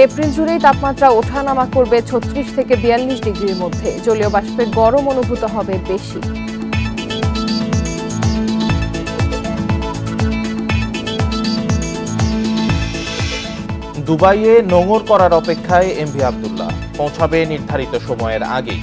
April জুড়েই তাপমাত্রা ওঠানামা করবে ৩৬ থেকে ৪২ ডিগ্রির মধ্যে। জলীয় বাষ্পে গরম অনুভূত হবে বেশি। দুবাইয়ে নোঙর করার অপেক্ষায় এমভি আব্দুল্লাহ, পৌঁছাবে নির্ধারিত সময়ের আগেই।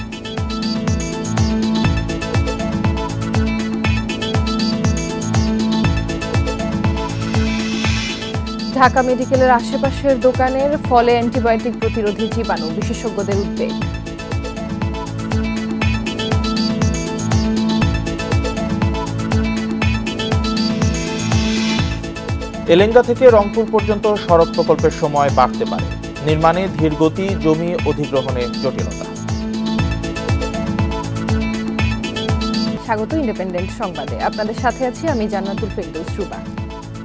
ঢাকা মেডিকেলের আশেপাশের দোকানের ফলে অ্যান্টিবায়োটিক প্রতিরোধী জীবাণু, বিশেষজ্ঞদের উদ্বেগ। এলেঙ্গা থেকে রংপুর পর্যন্ত সড়ক প্রকল্পের সময় বাড়তে পারে, নির্মাণে ধীরগতি, জমি অধিগ্রহণে জটিলতা। স্বাগত ইন্ডিপেন্ডেন্ট সংবাদে, আপনাদের সাথে আছি আমি জান্নাতুল ফেরদৌস রুবা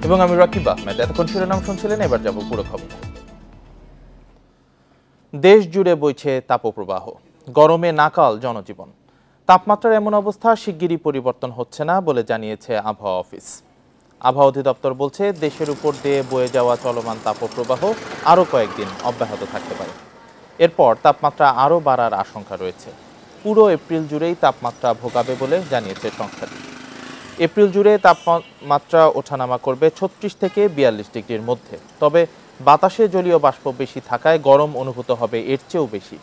এবং আমি রাকিব আহমেদ। এতক্ষণ শিরোনাম শুনছিলেন, এবার যাব পুরো খবর। দেশ জুড়ে বইছে তাপপ্রবাহ, গরমে নাকাল জনজীবন। তাপমাত্রার এমন অবস্থা শিগগিরই পরিবর্তন হচ্ছে না বলে জানিয়েছে আবহাওয়া অফিস। আবহাওয়া অধিদপ্তর বলছে, দেশের উপর দিয়ে বয়ে যাওয়া চলমান তাপপ্রবাহ আরও কয়েকদিন অব্যাহত থাকতে পারে। এরপর তাপমাত্রা আরও বাড়ার আশঙ্কা রয়েছে। পুরো এপ্রিল জুড়েই তাপমাত্রা ভোগাবে বলে জানিয়েছে সংস্থাটি। এপ্রিল জুড়ে তাপমাত্রা ওঠানামা করবে ৩৬ থেকে ৪২ ডিগ্রির মধ্যে। তবে বাতাসে জলীয় বাষ্প বেশি থাকায় গরম অনুভূত হবে এর চেয়েও বেশি।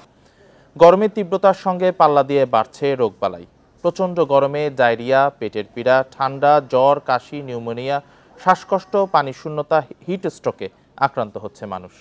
গরমের তীব্রতার সঙ্গে পাল্লা দিয়ে বাড়ছে রোগবালাই। প্রচণ্ড গরমে ডায়রিয়া, পেটের পীড়া, ঠান্ডা, জ্বর, কাশি, নিউমোনিয়া, শ্বাসকষ্ট, পানিশূন্যতা, হিট স্ট্রোকে আক্রান্ত হচ্ছে মানুষ।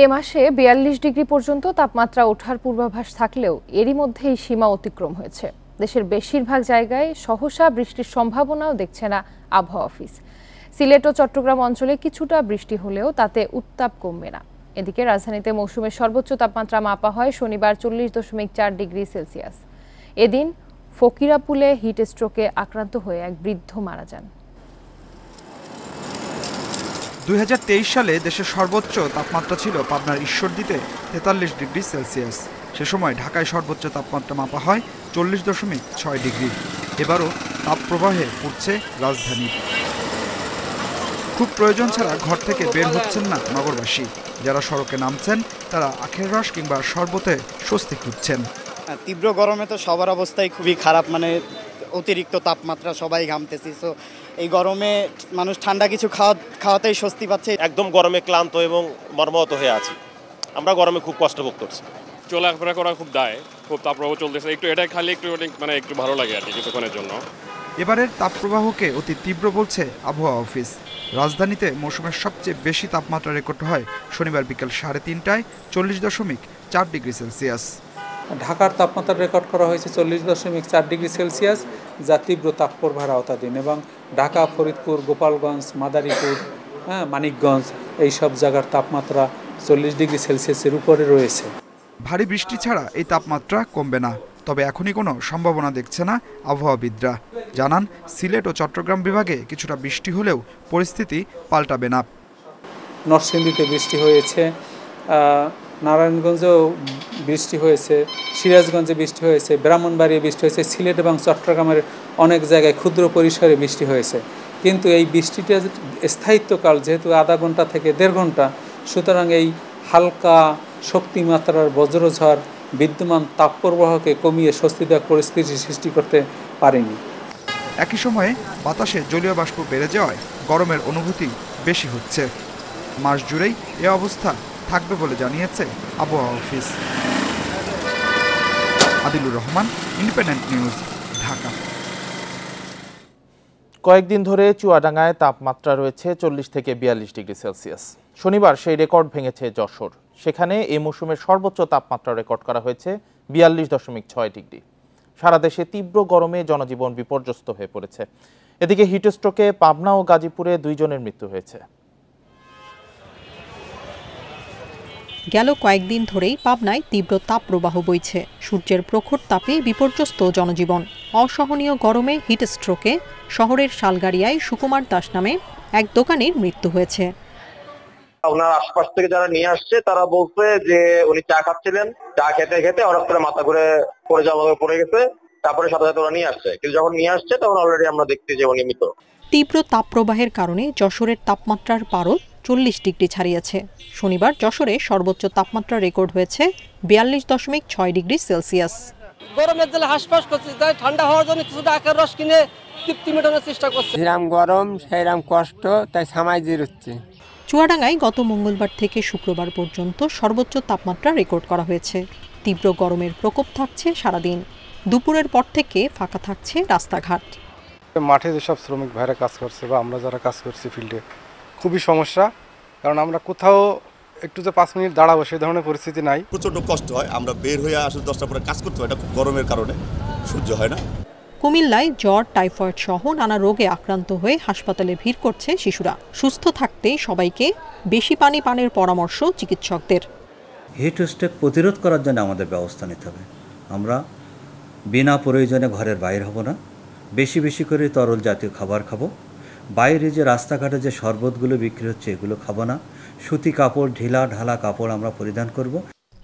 এ মাসে ৪২ ডিগ্রি পর্যন্ত তাপমাত্রা ওঠার পূর্বাভাস থাকলেও এরই মধ্যেই সীমা অতিক্রম হয়েছে। দেশের বেশিরভাগ জায়গায় সহসা বৃষ্টির সম্ভাবনাও দেখছে না আবহাওয়া অফিস। সিলেট ও চট্টগ্রাম অঞ্চলে কিছুটা বৃষ্টি হলেও তাতে উত্তাপ কমবে না। এদিকে রাজধানীতে মৌসুমের সর্বোচ্চ তাপমাত্রা মাপা হয় শনিবার ৪০.৪ ডিগ্রি সেলসিয়াস। এদিন ফকিরাপুলে হিট স্ট্রোকে আক্রান্ত হয়ে এক বৃদ্ধ মারা যান। ২০২৩ সালে দেশের সর্বোচ্চ তাপমাত্রা ছিল পাবনার ঈশ্বরদীতে ৪৩ ডিগ্রি সেলসিয়াস। সে সময় ঢাকায় সর্বোচ্চ তাপমাত্রা মাপা হয় ৪০.৬ ডিগ্রি। এবারও তাপপ্রবাহে পড়ছে রাজধানী। খুব প্রয়োজন ছাড়া ঘর থেকে বের হচ্ছেন না নগরবাসী। যারা সড়কে নামছেন তারা আখের রস কিংবা শরবতে স্বস্তি খুঁজছেন। তীব্র গরমে তো সবার অবস্থাই খুবই খারাপ, মানে অতিরিক্ত তাপমাত্রা, সবাই ঘামতেছি। সো এই গরমে মানুষ ঠান্ডা কিছু খাওয়াতেই স্বস্তি পাচ্ছে। একদম গরমে ক্লান্ত এবং মর্মাহত হয়ে আছি। আমরা গরমে খুব কষ্ট ভোগ করছি। চলাফেরা করা খুব দায়, খুব তাপপ্রবাহ চলতেছে। এটা খালি একটু ভালো লাগে আর কি কিছুক্ষণের জন্য। এবারের তাপপ্রবাহকে অতি তীব্র বলছে আবহাওয়া অফিস। রাজধানীতে মৌসুমের সবচেয়ে বেশি তাপমাত্রা রেকর্ড হয় শনিবার বিকেল ৩:৩০টায় ৪০.৪ ডিগ্রি সেলসিয়াস। ঢাকার তাপমাত্রা রেকর্ড করা হয়েছে ৪০.৪ ডিগ্রি সেলসিয়াস, যা তীব্র তাপপ্রবাহের আওতাধীন। এবং ঢাকা, ফরিদপুর, গোপালগঞ্জ, মাদারীপুর, মানিকগঞ্জ এইসব জায়গার তাপমাত্রা ৪০ ডিগ্রি সেলসিয়াসের উপরে রয়েছে। ভারী বৃষ্টি ছাড়া এই তাপমাত্রা কমবে না, তবে এখনই কোনো সম্ভাবনা দেখছে না আবহাওয়াবিদরা। জানান, সিলেট ও চট্টগ্রাম বিভাগে কিছুটা বৃষ্টি হলেও পরিস্থিতি পাল্টাবে না। নরসিংদীতে বৃষ্টি হয়েছে, নারায়ণগঞ্জেও বৃষ্টি হয়েছে, সিরাজগঞ্জে বৃষ্টি হয়েছে, ব্রাহ্মণবাড়িয়ায় বৃষ্টি হয়েছে, সিলেট এবং চট্টগ্রামের অনেক জায়গায় ক্ষুদ্র পরিসরে বৃষ্টি হয়েছে। কিন্তু এই বৃষ্টিটার স্থায়িত্বকাল যেহেতু আধা ঘন্টা থেকে ১.৫ ঘন্টা, সুতরাং এই হালকা শক্তিমাত্রার বজ্রঝড় বিদ্যমান তাপপ্রবাহকে কমিয়ে স্বস্তিদায়ক পরিস্থিতি সৃষ্টি করতে পারেনি। একই সময়ে বাতাসে জলীয় বাষ্প বেড়ে যাওয়ায় গরমের অনুভূতি বেশি হচ্ছে। মাস জুড়েই এ অবস্থা থাকবে বলে জানিয়েছে আবহাওয়া office. Adilur Rahman, Independent News, Dhaka. কয়েকদিন ধরে চুয়াডাঙ্গায় তাপমাত্রা রয়েছে ৪০ থেকে ৪২ ডিগ্রি সেলসিয়াস। শনিবার সেই রেকর্ড ভেঙেছে যশোর। সেখানে এই মৌসুমের সর্বোচ্চ তাপমাত্রা রেকর্ড করা হয়েছে ৪২.৬ ডিগ্রি। সারা দেশে তীব্র গরমে জনজীবন বিপর্যস্ত হয়ে পড়েছে। এদিকে হিটস্ট্রোকে পাবনা ও গাজীপুরে ২ জনের মৃত্যু হয়েছে। গেল কয়েকদিন ধরেই পাবনায় তীব্র তাপপ্রবাহ বইছে। সূর্যের প্রখর তাপে বিপর্যস্ত জনজীবন। অসহনীয় গরমে হিট স্ট্রোকে শহরের শালগাড়িয়ায় সুকুমার দাস নামে এক দোকানির মৃত্যু হয়েছে। ওনার আশপাশ থেকে যারা নিয়ে আসছে তারা বলছে যে উনি চা খাচ্ছিলেন, চা খেতে খেতে হঠাৎ করে মাথা ঘুরে পড়ে গেছে, তারপরে সাথে সাথে ওরা নিয়ে আসছে, কিন্তু যখন নিয়ে আসছে তখন অলরেডি আমরা দেখছি যে উনি মৃত। তীব্র তাপপ্রবাহের কারণে যশোরের তাপমাত্রার পারদ 40 ডিগ্রি ছাড়িয়েছে। শনিবার যশোরে সর্বোচ্চ তাপমাত্রা রেকর্ড হয়েছে 42.6 ডিগ্রি সেলসিয়াস। গরমের জন্য হাসপাস করছে, তাই ঠান্ডা হওয়ার জন্য কিছুটা আখের রস কিনে তৃপ্তি মেটানোর চেষ্টা করছে। যেরকম গরম সেইরকম কষ্ট, তাই সামাই জিরুচ্ছে। চুয়াডাঙ্গায় গত মঙ্গলবার থেকে শুক্রবার পর্যন্ত সর্বোচ্চ তাপমাত্রা রেকর্ড করা হয়েছে। তীব্র গরমের প্রকোপ থাকছে সারাদিন। দুপুরের পর থেকে ফাঁকা থাকছে রাস্তাঘাট। মাঠে যেসব শ্রমিক ভাইরা কাজ করছে বা আমরা যারা কাজ করছি ফিল্ডে, খুবই সমস্যা, কারণ আমরা কোথাও একটু যে 5 মিনিট দাঁড়াবো সেই ধরনের পরিস্থিতি নাই। প্রচণ্ড কষ্ট হয়, আমরা বের হয়ে আসলে 10টার পরে কাজ করতে হয়, এটা খুব গরমের কারণে সহ্য হয় না। কুমিল্লায় জ্বর, টাইফয়েড সহ নানা রোগে আক্রান্ত হয়ে হাসপাতালে ভিড় করছে শিশুরা। সুস্থ থাকতে সবাইকে বেশি পানি পানের পরামর্শ চিকিৎসকদের। হিট স্ট্রোক প্রতিরোধ করার জন্য আমাদের ব্যবস্থা নিতে হবে। আমরা বিনা প্রয়োজনে ঘরের বাইরে হব না, বেশি বেশি করে তরল জাতীয় খাবার খাবো। বাইরে যে রাস্তাঘাটে যে শরবতগুলো বিক্রি হচ্ছে এগুলো খাবো না। সুতি কাপড়, ঢিলা ঢালা কাপড় আমরা পরিধান করব।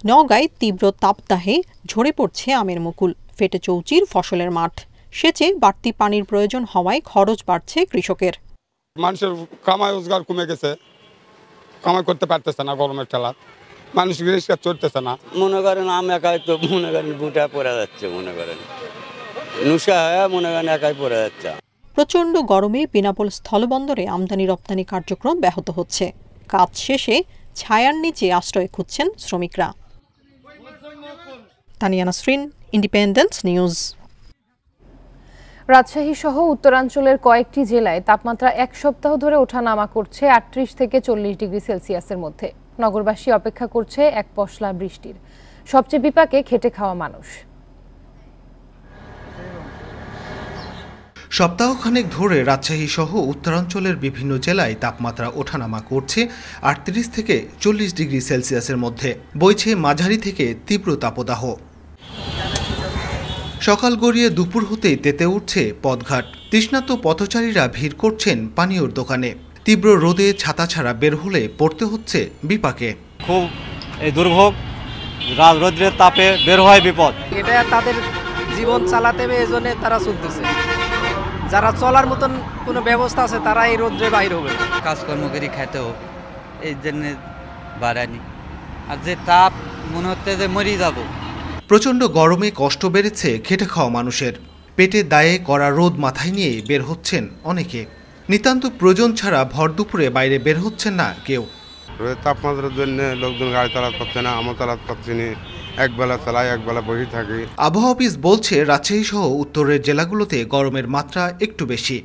নওগাঁয় তীব্র তাপদাহে ঝরে পড়ছে আমের মুকুল, ফেটে চৌচির ফসলের মাঠ। সেচে বাড়তি পানির প্রয়োজন হওয়ায় খরচ বাড়ছে কৃষকের। মানুষের কামাই রোজগার কমে গেছে, কামাই করতে পারতেছে না গরমের ঠেলা, মানুষ রিক্সা চড়তেছে না। মনে করেন আম একাই তো মনে করেন বুটা পড়ে যাচ্ছে, মনে করেন নুসা হয়ে মনে করেন একাই পড়ে যাচ্ছে। প্রচণ্ড গরমে বেনাপোল স্থলবন্দরে আমদানি রপ্তানি কার্যক্রম ব্যাহত হচ্ছে। কাজ শেষে ছায়ার নিচে আশ্রয় খুঁজছেন শ্রমিকরা। Tania Nasrin, Independent News. রাজশাহী সহ উত্তরাঞ্চলের কয়েকটি জেলায় তাপমাত্রা এক সপ্তাহ ধরে ওঠানামা করছে 38 থেকে 40 ডিগ্রি সেলসিয়াসের মধ্যে। নগরবাসী অপেক্ষা করছে এক পশলা বৃষ্টির। সবচেয়ে বিপাকে খেটে খাওয়া মানুষ। সপ্তাহখানেক ধরে রাজশাহী সহ উত্তরাঞ্চলের বিভিন্ন জেলায় তাপমাত্রা ওঠানামা করছে 38 থেকে 40 ডিগ্রি সেলসিয়াসের মধ্যে। বইছে মাঝারি থেকে তীব্র তাপদাহ। সকাল গড়িয়ে দুপুর হতেই তেতে উঠছে পথঘাট। তৃষ্ণার্ত পথচারীরা ভিড় করছেন পানীয়র দোকানে। তীব্র রোদে ছাতা ছাড়া বের হলে পড়তে হচ্ছে বিপাকে। খুব এই দুর্ভোগ, রৌদ্রের তাপে বের হয় বিপদ। এটা তাদের জীবন চালাতে হবে, এই জন্য তারা চলতেছে। যারা চলার মতন কোনো ব্যবস্থা আছে তারা এই রোদ্রে বাইর হবে। কাজকর্ম করে খেতে হবে, এই জন্য বাড়ানি। আর যে তাপ মনে হচ্ছে যে মরি যাব। প্রচণ্ড গরমে কষ্ট বেড়েছে খেটে খাওয়া মানুষের। পেটে দায়ে করা রোদ মাথায় নিয়ে বের হচ্ছেন অনেকে। নিতান্ত প্রয়োজন ছাড়া ভর দুপুরে বাইরে বের হচ্ছেন না কেউ। তাপমাত্রার জন্য লোকজন গাড়ি চালাতে পারছে না, আমরা চালাতে পারছি না, একবেলা চালাই একবেলা বসে থাকি। আবহাওয়া অফিস বলছে রাজশাহী সহ উত্তরের জেলাগুলোতে গরমের মাত্রা একটু বেশি।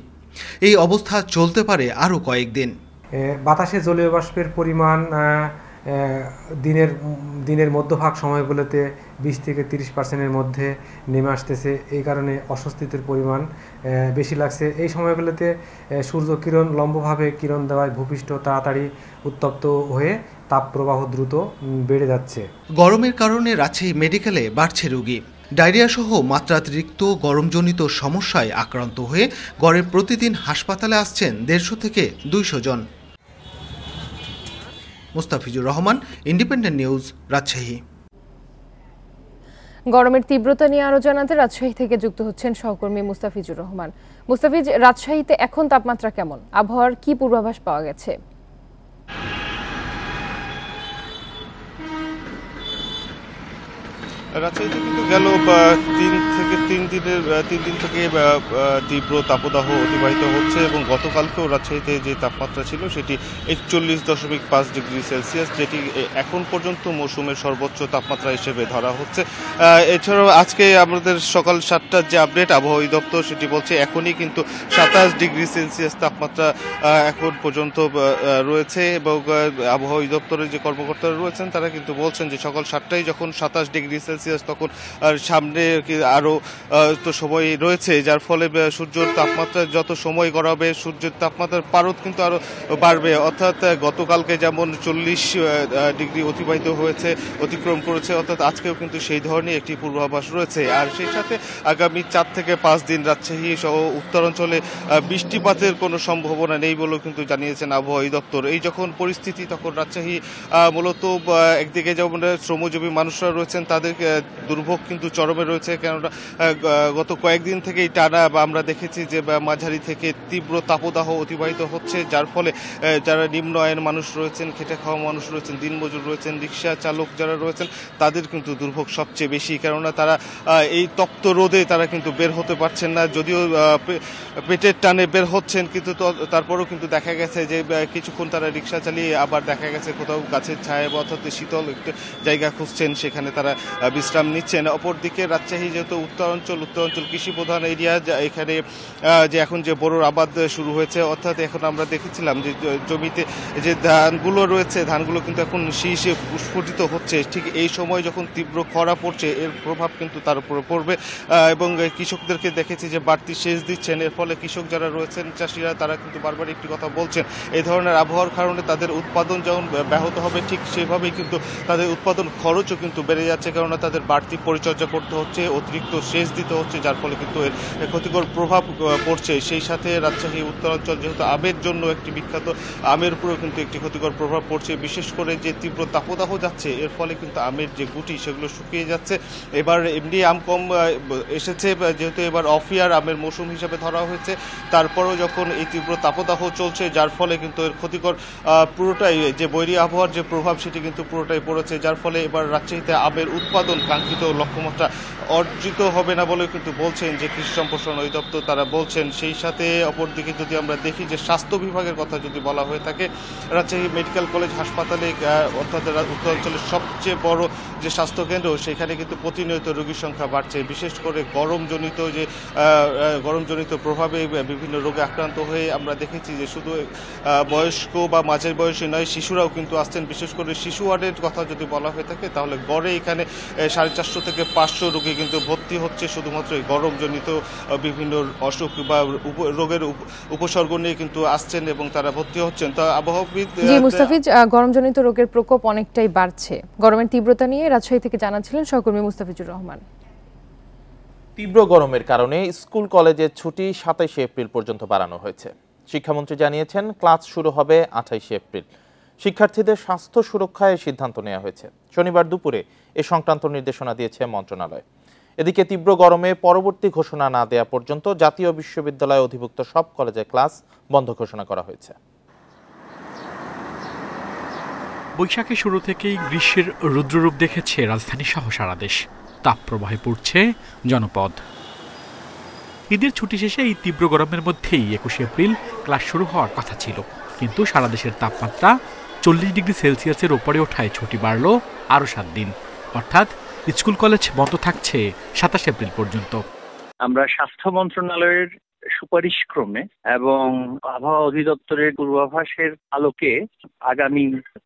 এই অবস্থা চলতে পারে আরও কয়েকদিন। বাতাসে জলীয় বাষ্পের পরিমাণ দিনের মধ্যভাগ সময়গুলোতে 20 থেকে 30% মধ্যে নেমে আসতেছে। এই কারণে অস্বস্তির পরিমাণ বেশি লাগছে। এই সময়গুলোতে সূর্য কিরণ লম্বভাবে কিরণ দেওয়ায় ভূপৃষ্ঠ তাড়াতাড়ি উত্তপ্ত হয়ে তাপপ্রবাহ দ্রুত বেড়ে যাচ্ছে। গরমের কারণে রাজশাহী মেডিকেলে বাড়ছে রোগী। ডায়রিয়া সহ মাত্রাতিরিক্ত গরমজনিত সমস্যায় আক্রান্ত হয়ে গড়ে প্রতিদিন হাসপাতালে আসছেন 150 থেকে 200 জন। Mustafizur Rahman, Independent News, Rajshahi. গরমের তীব্রতা নিয়ে আরো জানাতে রাজশাহী থেকে যুক্ত হচ্ছেন সহকর্মী মুস্তাফিজুর রহমান। মুস্তাফিজ, রাজশাহীতে এখন তাপমাত্রা কেমন? আবহাওয়ার কি পূর্বাভাস পাওয়া গেছে? রাজশাহীতে কিন্তু গেল 3 দিন থেকে তীব্র তাপদাহ অতিবাহিত হচ্ছে এবং গতকালকেও রাজশাহীতে যে তাপমাত্রা ছিল সেটি 41.5 ডিগ্রি সেলসিয়াস, যেটি এখন পর্যন্ত মৌসুমের সর্বোচ্চ তাপমাত্রা হিসেবে ধরা হচ্ছে। এছাড়াও আজকে আমাদের সকাল 7টার যে আপডেট আবহাওয়া অধিদপ্তর সেটি বলছে এখনই কিন্তু 27 ডিগ্রি সেলসিয়াস তাপমাত্রা এখন পর্যন্ত রয়েছে এবং আবহাওয়া অধিদপ্তরের যে কর্মকর্তারা রয়েছেন তারা কিন্তু বলছেন যে সকাল 7টায় যখন 27 ডিগ্রি সেলসিয়াস তখন সামনে আরও তো সময় রয়েছে, যার ফলে সূর্যের তাপমাত্রা যত সময় গড়াবে সূর্যের তাপমাত্রার পারদ কিন্তু আরও বাড়বে। অর্থাৎ গতকালকে যেমন 40 ডিগ্রি অতিবাহিত হয়েছে, অতিক্রম করেছে, অর্থাৎ আজকেও কিন্তু সেই ধরনের একটি পূর্বাভাস রয়েছে। আর সেই সাথে আগামী 4 থেকে 5 দিন রাজশাহী সহ উত্তরাঞ্চলে বৃষ্টিপাতের কোনো সম্ভাবনা নেই বলেও কিন্তু জানিয়েছেন আবহাওয়া অধিদপ্তর। এই যখন পরিস্থিতি, তখন রাজশাহী মূলত একদিকে যেমন শ্রমজীবী মানুষরা রয়েছেন তাদের দুর্ভোগ কিন্তু চরমে রয়েছে, কেননা গত কয়েকদিন থেকেই টানা আমরা দেখেছি যে মাঝারি থেকে তীব্র তাপদাহ অতিবাহিত হচ্ছে, যার ফলে যারা নিম্ন আয়ের মানুষ রয়েছেন, খেটে খাওয়া মানুষ রয়েছেন, দিনমজুর রয়েছেন, রিক্সা চালক যারা রয়েছেন, তাদের কিন্তু দুর্ভোগ সবচেয়ে বেশি, কেননা তারা এই তপ্ত রোদে তারা কিন্তু বের হতে পারছেন না। যদিও পেটের টানে বের হচ্ছেন, কিন্তু তারপরেও কিন্তু দেখা গেছে যে কিছুক্ষণ তারা রিক্সা চালিয়ে আবার দেখা গেছে কোথাও গাছের ছায়া বা অর্থাৎ শীতল একটু জায়গা খুঁজছেন, সেখানে তারা বিশ্রাম নিচ্ছেন। অপরদিকে রাজশাহী যেহেতু উত্তরাঞ্চল কৃষি প্রধান এরিয়া, এখানে যে এখন যে বোরোর আবাদ শুরু হয়েছে, অর্থাৎ এখন আমরা দেখেছিলাম যে জমিতে যে ধানগুলো রয়েছে, ধানগুলো কিন্তু এখন শীষে স্ফুটিত হচ্ছে। ঠিক এই সময় যখন তীব্র খরা পড়ছে, এর প্রভাব কিন্তু তার উপরে পড়বে এবং কৃষকদেরকে দেখেছি যে বাড়তি সেচ দিচ্ছেন। এর ফলে কৃষক যারা রয়েছেন, চাষিরা, তারা কিন্তু বারবার একটি কথা বলছেন, এই ধরনের আবহাওয়ার কারণে তাদের উৎপাদন যেমন ব্যাহত হবে, ঠিক সেভাবেই কিন্তু তাদের উৎপাদন খরচও কিন্তু বেড়ে যাচ্ছে, কেননা তাদের বাড়তি পরিচর্যা করতে হচ্ছে, অতিরিক্ত সেচ দিতে হচ্ছে, যার ফলে কিন্তু এর ক্ষতিকর প্রভাব পড়ছে। সেই সাথে রাজশাহী উত্তরাঞ্চল যেহেতু আমের জন্য একটি বিখ্যাত, আমের উপরেও কিন্তু একটি ক্ষতিকর প্রভাব পড়ছে, বিশেষ করে যে তীব্র তাপদাহ যাচ্ছে, এর ফলে কিন্তু আমের যে গুটি সেগুলো শুকিয়ে যাচ্ছে। এবার এমনি আম কম এসেছে, যেহেতু এবার অফ ইয়ার আমের মৌসুম হিসেবে ধরা হয়েছে, তারপরেও যখন এই তীব্র তাপদাহ চলছে, যার ফলে কিন্তু এর ক্ষতিকর পুরোটাই যে বৈরী আবহাওয়ার যে প্রভাব সেটি কিন্তু পুরোটাই পড়েছে, যার ফলে এবার রাজশাহীতে আমের উৎপাদন কাঙ্ক্ষিত লক্ষ্যমাত্রা অর্জিত হবে না বলে কিন্তু বলছেন যে কৃষি সম্প্রসারণ অধিদপ্তর, তারা বলছেন। সেই সাথে অপরদিকে যদি আমরা দেখি যে স্বাস্থ্য বিভাগের কথা যদি বলা হয়ে থাকে, রাজশাহী মেডিকেল কলেজ হাসপাতালে অর্থাৎ উত্তরাঞ্চলের সবচেয়ে বড় যে স্বাস্থ্যকেন্দ্র, সেখানে কিন্তু প্রতিনিয়ত রোগীর সংখ্যা বাড়ছে, বিশেষ করে গরমজনিত প্রভাবে বিভিন্ন রোগে আক্রান্ত হয়ে আমরা দেখেছি যে শুধু বয়স্ক বা মাঝের বয়সী নয়, শিশুরাও কিন্তু আসছেন। বিশেষ করে শিশু ওয়ার্ডের কথা যদি বলা হয়ে থাকে, তাহলে গড়ে এখানে 450 থেকে 500 রোগী কিন্তু ভর্তি হচ্ছে শুধুমাত্র এই গরমজনিত বিভিন্ন অসুখ বা রোগের উপসর্গ নিয়ে কিন্তু আসছেন এবং তারা ভর্তি হচ্ছেন। তো আবহাওয়াবিদ মুস্তাফিজ, গরমজনিত রোগের প্রকোপ অনেকটাই বাড়ছে, গরমের তীব্রতা নিয়ে রাজশাহী থেকে জানাচ্ছিলেন সহকর্মী মুস্তাফিজুর রহমান। তীব্র গরমের কারণে স্কুল কলেজের ছুটি 27 এপ্রিল পর্যন্ত বাড়ানো হয়েছে। শিক্ষামন্ত্রী জানিয়েছেন ক্লাস শুরু হবে 28 এপ্রিল। শিক্ষার্থীদের স্বাস্থ্য সুরক্ষায় সিদ্ধান্ত নেওয়া হয়েছে। শনিবার দুপুরে এ সংক্রান্ত নির্দেশনা দিয়েছে মন্ত্রণালয়। এদিকে তীব্র গরমে পরবর্তী ঘোষণা না দেওয়া পর্যন্ত জাতীয় বিশ্ববিদ্যালয়ে অধিভুক্ত সব কলেজে ক্লাস বন্ধ ঘোষণা করা হয়েছে। বৈশাখের শুরু থেকেই গ্রীষ্মের রুদ্ররূপ দেখেছে রাজধানী সহ সারা দেশ। তাপপ্রবাহে পড়ছে জনপদ। ঈদের ছুটি শেষে এই তীব্র গরমের মধ্যেই 21 এপ্রিল ক্লাস শুরু হওয়ার কথা ছিল, কিন্তু সারা দেশের তাপমাত্রা 40 ডিগ্রি সেলসিয়াসের ওপরে ওঠায় ছুটি বাড়ল আরও 7 দিন, অর্থাৎ স্কুল কলেজ বন্ধ থাকছে 27 এপ্রিল পর্যন্ত। আমরা স্বাস্থ্য মন্ত্রণালয়ের সুপারিশ ক্রমে এবং আবহাওয়া অধিদপ্তরের পূর্বাভাসের আলোকে আগামী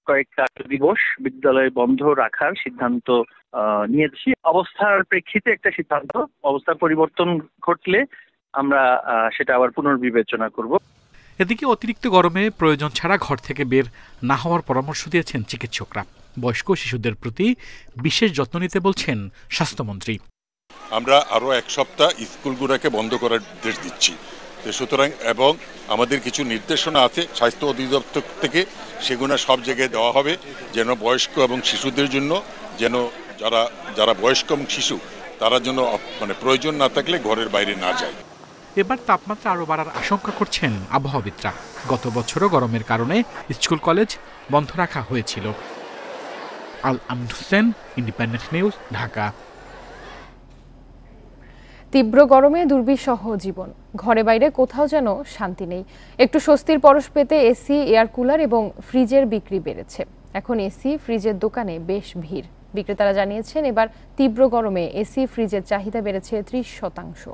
কয়েকটা দিবস বিদ্যালয় বন্ধ রাখার সিদ্ধান্ত নিয়েছি। অবস্থার প্রেক্ষিতে একটা সিদ্ধান্ত, অবস্থার পরিবর্তন ঘটলে আমরা সেটা আবার পুনর্বিবেচনা করব। এদিকে অতিরিক্ত গরমে প্রয়োজন ছাড়া ঘর থেকে বের না হওয়ার পরামর্শ দিয়েছেন চিকিৎসকরা। বয়স্ক শিশুদের প্রতি বিশেষ যত্ন নিতে বলছেন স্বাস্থ্যমন্ত্রী। আমরা আরও 1 সপ্তাহ স্কুলগুলোকে বন্ধ করার নির্দেশ দিচ্ছি। সুতরাং এবং আমাদের কিছু নির্দেশনা আছে স্বাস্থ্য অধিদপ্তর থেকে, সেগুলো সব জায়গায় দেওয়া হবে যেন বয়স্ক এবং শিশুদের জন্য, যেন যারা বয়স্ক এবং শিশু তারা যেন প্রয়োজন না থাকলে ঘরের বাইরে না যায়। এবার তাপমাত্রা আরও বাড়ার আশঙ্কা করছেন আবহাওয়াবিদরা। গত বছরও গরমের কারণে স্কুল কলেজ বন্ধ রাখা হয়েছিল। আল আমদ হোসেন, ইন্ডিপেন্ডেন্ট নিউজ, ঢাকা। তীব্র গরমে দুর্বিষহ জীবন, ঘরে বাইরে কোথাও যেন শান্তি নেই। একটু স্বস্তির পরশ পেতে এসি, এয়ার কুলার এবং ফ্রিজের বিক্রি বেড়েছে। এখন এসি ফ্রিজের দোকানে বেশ ভিড়। বিক্রেতারা জানিয়েছেন এবার তীব্র গরমে এসি ফ্রিজের চাহিদা বেড়েছে 30%।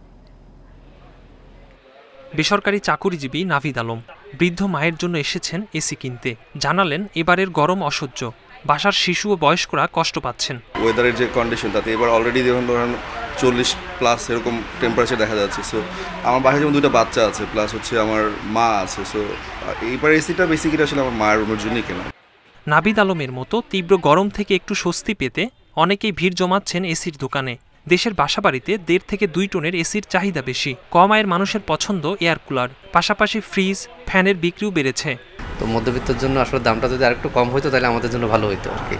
বেসরকারি চাকুরিজীবী নাভিদ আলম বৃদ্ধ মায়ের জন্য এসেছেন এসি কিনতে। জানালেন এবারের গরম অসহ্য, বাসার শিশু ও বয়স্করা কষ্ট পাচ্ছেন। ওয়েদারের যে কন্ডিশন, তাতে এবার অলরেডি ধরুন 40+ এরকম টেম্পারেচার দেখা যাচ্ছে। সো আমার বাসায় যেমন 2টা বাচ্চা আছে, প্লাস হচ্ছে আমার মা আছে। সো এইবার এসিটা বেসিক্যালি আসলে আমার মায়ের রুমের জন্যই কেনা। নাভিদ আলমের মতো তীব্র গরম থেকে একটু স্বস্তি পেতে অনেকেই ভিড় জমাচ্ছেন এসির দোকানে। দেশের বাসাবাড়িতে 1.5 থেকে 2 টনের এসির চাহিদা বেশি। কম আয়ের মানুষের পছন্দ এয়ার কুলার, পাশাপাশি ফ্রিজ, ফ্যানের বিক্রিও বেড়েছে। তো মধ্যবিত্তের জন্য আসলে দামটা যদি আরেকটু কম হতো তাহলে আমাদের জন্য ভালো হতো আর কি।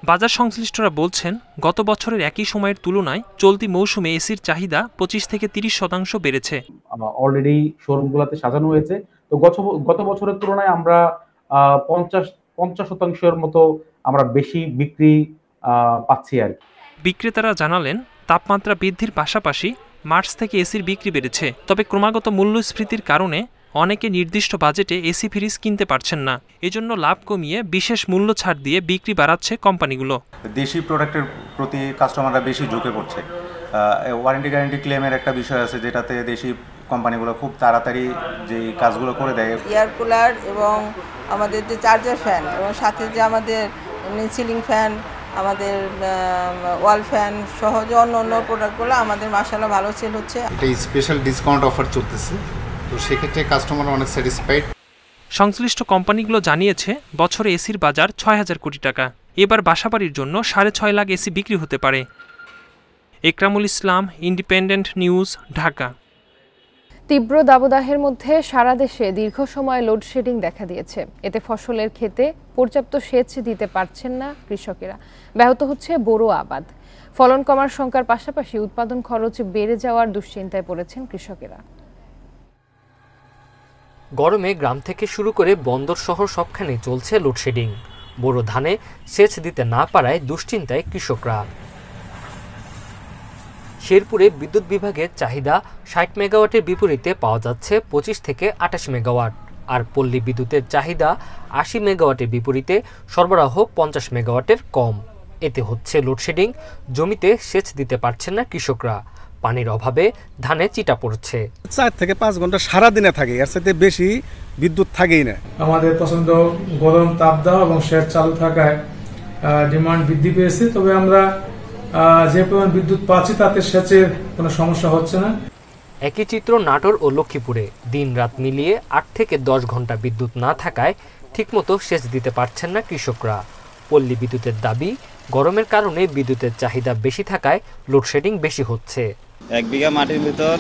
বাজার সংশ্লিষ্টরা বলছেন, গত বছরের একই সময়ের তুলনায় চলতি মৌসুমে এসির চাহিদা 25 থেকে 30% বেড়েছে। অলরেডি শোরুমগুলোতে সাজানো হয়েছে। তো গত বছরের তুলনায় আমরা 50% মতো আমরা বেশি বিক্রি পাচ্ছি আর কি। বিক্রেতারা জানালেন, তাপমাত্রা বৃদ্ধির পাশাপাশি মার্চ থেকে এসির বিক্রি বেড়েছে। তবে ক্রমাগত মূল্যস্ফীতির কারণে অনেকে নির্দিষ্ট বাজেটে এসি ফ্রিজ কিনতে পারছেন না। এজন্য লাভ কমিয়ে বিশেষ মূল্য ছাড় দিয়ে বিক্রি বাড়াচ্ছে কোম্পানিগুলো। দেশি প্রোডাক্টের প্রতি কাস্টমাররা বেশি ঝুঁকে পড়ছে। ওয়ারেন্টি গ্যারান্টি ক্লেমের একটা বিষয় আছে, যেটাতে দেশি কোম্পানিগুলো খুব তাড়াতাড়ি যে কাজগুলো করে দেয়। এয়ার কুলার এবং আমাদের যে চার্জার ফ্যান এবং সাথে যে আমাদের সিলিং ফ্যান, আমাদের ওয়াল ফ্যান সহ যে অন্য প্রোডাক্টগুলো আমাদের মাশাআল্লাহ ভালো সেল হচ্ছে। এটা স্পেশাল ডিসকাউন্ট অফার চলতেছে, তো সেক্ষেত্রে কাস্টমার অনেক স্যাটিসফাইড। সংশ্লিষ্ট কোম্পানিগুলো জানিয়েছে, বছরে এসির বাজার 6,000 কোটি টাকা। এবার বাসাবাড়ির জন্য 6.5 লাখ এসি বিক্রি হতে পারে। একরামুল ইসলাম, ইন্ডিপেন্ডেন্ট নিউজ, ঢাকা। তীব্র দাবদাহের মধ্যে সারা দেশে দীর্ঘ সময় লোডশেডিং দেখা দিয়েছে। এতে ফসলের ক্ষেতে পর্যাপ্ত সেচ দিতে পারছেন না কৃষকেরা। ব্যাহত হচ্ছে বোরো আবাদ। ফলন কমার শঙ্কার পাশাপাশি উৎপাদন খরচ বেড়ে যাওয়ার দুশ্চিন্তায় পড়েছেন কৃষকেরা। গরমে গ্রাম থেকে শুরু করে বন্দর শহর সবখানে চলছে লোডশেডিং। বোরো ধানে সেচ দিতে না পারায় দুশ্চিন্তায় কৃষকরা। শেরপুরে বিদ্যুৎ বিভাগের চাহিদা 60 মেগাওয়াটের বিপরীতে পাওয়া যাচ্ছে 25 থেকে 28 মেগাওয়াট। আর পল্লী বিদ্যুতের চাহিদা 80 মেগাওয়াটের বিপরীতে সরবরাহ 50 মেগাওয়াটের কম। এতে হচ্ছে লোডশেডিং, জমিতে সেচ দিতে পারছেন না কৃষকরা। পানির অভাবে ধানে চিটা পড়ছে। 4 থেকে 5 ঘন্টা সারাদিনে থাকে, এর সাথে বেশি বিদ্যুৎ থাকেই না। আমাদের পছন্দ গরম তাপ দেওয়া এবং সেচ চালু থাকায় ডিমান্ড বৃদ্ধি পেয়েছে। তবে আমরা যে পরিমাণ বিদ্যুৎ পাচ্ছি তাতে সেচের কোনো সমস্যা হচ্ছে না। একই চিত্র নাটোর ও লক্ষ্মীপুরে। দিন রাত মিলিয়ে 8 থেকে 10 ঘন্টা বিদ্যুৎ না থাকায় ঠিকমতো সেচ দিতে পারছেন না কৃষকরা। পল্লী বিদ্যুতের দাবি, গরমের কারণে বিদ্যুতের চাহিদা বেশি থাকায় লোডশেডিং বেশি হচ্ছে। 1 বিঘা মাটির ভিতর